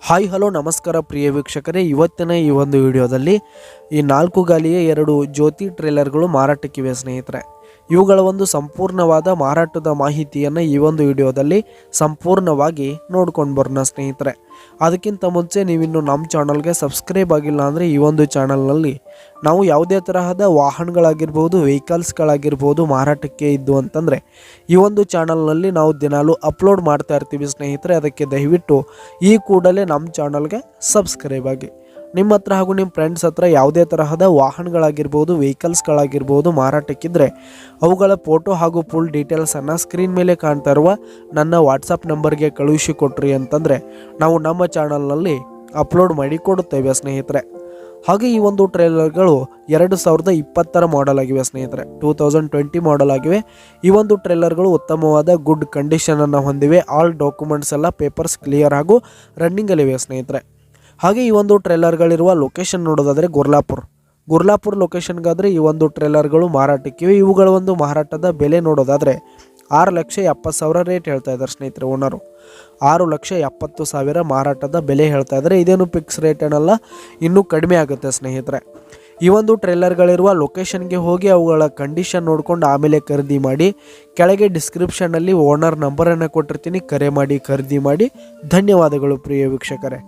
Hi hello ನಮಸ್ಕಾರ ಪ್ರಿಯ ವೀಕ್ಷಕರೇ, ಇವತ್ತಿನ ಈ ಒಂದು ವಿಡಿಯೋದಲ್ಲಿ ಈ 4 ಗಾಲಿಯ 2 ಜ್ಯೋತಿ ಟ್ರೇಲರ್ಗಳು ಮಾರಾಟಕ್ಕಿವೆ ಸ್ನೇಹಿತರೆ. ಇವುಗಳ ಒಂದು ಸಂಪೂರ್ಣವಾದ ಮಾರಾಟದ ಮಾಹಿತಿಯನ್ನು ಈ ಒಂದು ವಿಡಿಯೋದಲ್ಲಿ ಸಂಪೂರ್ಣವಾಗಿ ನೋಡ್ಕೊಂಡು ಬರೋಣ ಸ್ನೇಹಿತರೆ. ಅದಕ್ಕಿಂತ ಮುಂಚೆ ನೀವಿನ್ನು ನಮ್ಮ ಚಾನಲ್ಗೆ ಸಬ್ಸ್ಕ್ರೈಬ್ ಆಗಿಲ್ಲ ಅಂದರೆ ಈ ಒಂದು ಚಾನಲ್ನಲ್ಲಿ ನಾವು ಯಾವುದೇ ತರಹದ ವಾಹನಗಳಾಗಿರ್ಬೋದು, ವೆಹಿಕಲ್ಸ್ಗಳಾಗಿರ್ಬೋದು ಮಾರಾಟಕ್ಕೆ ಇದ್ದು ಅಂತಂದರೆ ಈ ಒಂದು ಚಾನಲ್ನಲ್ಲಿ ನಾವು ದಿನಾಲೂ ಅಪ್ಲೋಡ್ ಮಾಡ್ತಾ ಇರ್ತೀವಿ ಸ್ನೇಹಿತರೆ. ಅದಕ್ಕೆ ದಯವಿಟ್ಟು ಈ ಕೂಡಲೇ ನಮ್ಮ ಚಾನಲ್ಗೆ ಸಬ್ಸ್ಕ್ರೈಬ್ ಆಗಿ. ನಿಮ್ಮ ಹತ್ರ ಹಾಗೂ ನಿಮ್ಮ ಫ್ರೆಂಡ್ಸ್ ಹತ್ರ ಯಾವುದೇ ತರಹದ ವಾಹನಗಳಾಗಿರ್ಬೋದು, ವೆಹಿಕಲ್ಸ್ಗಳಾಗಿರ್ಬೋದು ಮಾರಾಟಕ್ಕಿದ್ದರೆ ಅವುಗಳ ಫೋಟೋ ಹಾಗೂ ಫುಲ್ ಡೀಟೇಲ್ಸನ್ನು ಸ್ಕ್ರೀನ್ ಮೇಲೆ ಕಾಣ್ತಾ ಇರುವ ನನ್ನ ವಾಟ್ಸಪ್ ನಂಬರ್ಗೆ ಕಳುಹಿಸಿ ಕೊಟ್ರಿ ಅಂತಂದರೆ ನಾವು ನಮ್ಮ ಚಾನಲ್ನಲ್ಲಿ ಅಪ್ಲೋಡ್ ಮಾಡಿ ಕೊಡುತ್ತೇವೆ ಸ್ನೇಹಿತರೆ. ಹಾಗೆ ಈ ಒಂದು ಟ್ರೇಲರ್ಗಳು 2020 ಮಾಡೆಲ್ ಆಗಿವೆ ಸ್ನೇಹಿತರೆ, 2020 ಮಾಡೆಲ್ ಆಗಿವೆ. ಈ ಒಂದು ಟ್ರೇಲರ್ಗಳು ಉತ್ತಮವಾದ ಗುಡ್ ಕಂಡೀಷನನ್ನು ಹೊಂದಿವೆ. ಆಲ್ ಡಾಕ್ಯುಮೆಂಟ್ಸ್ ಎಲ್ಲ ಪೇಪರ್ಸ್ ಕ್ಲಿಯರ್ ಹಾಗೂ ರನ್ನಿಂಗಲ್ಲಿವೆ ಸ್ನೇಹಿತರೆ. ಹಾಗೆ ಈ ಒಂದು ಟ್ರೇಲರ್ಗಳಿರುವ ಲೊಕೇಶನ್ ನೋಡೋದಾದರೆ ಗುರ್ಲಾಪುರ್ ಲೊಕೇಶನ್ಗಾದರೆ ಈ ಒಂದು ಟ್ರೇಲರ್ಗಳು ಮಾರಾಟಕ್ಕಿವೆ. ಇವುಗಳ ಒಂದು ಮಾರಾಟದ ಬೆಲೆ ನೋಡೋದಾದರೆ 6,70,000 ರೇಟ್ ಹೇಳ್ತಾ ಇದ್ದಾರೆ ಸ್ನೇಹಿತರೆ. ಓನರು 6,70,000 ಮಾರಾಟದ ಬೆಲೆ ಹೇಳ್ತಾ ಇದ್ದಾರೆ. ಇದೇನು ಫಿಕ್ಸ್ ರೇಟ್ ಏನಲ್ಲ, ಇನ್ನೂ ಕಡಿಮೆ ಆಗುತ್ತೆ ಸ್ನೇಹಿತರೆ. ಈ ಒಂದು ಟ್ರೇಲರ್ಗಳಿರುವ ಲೊಕೇಶನ್ಗೆ ಹೋಗಿ ಅವುಗಳ ಕಂಡೀಷನ್ ನೋಡ್ಕೊಂಡು ಆಮೇಲೆ ಖರೀದಿ ಮಾಡಿ. ಕೆಳಗೆ ಡಿಸ್ಕ್ರಿಪ್ಷನ್ನಲ್ಲಿ ಓನರ್ ನಂಬರನ್ನು ಕೊಟ್ಟಿರ್ತೀನಿ, ಕರೆ ಮಾಡಿ ಖರೀದಿ ಮಾಡಿ. ಧನ್ಯವಾದಗಳು ಪ್ರಿಯ ವೀಕ್ಷಕರೇ.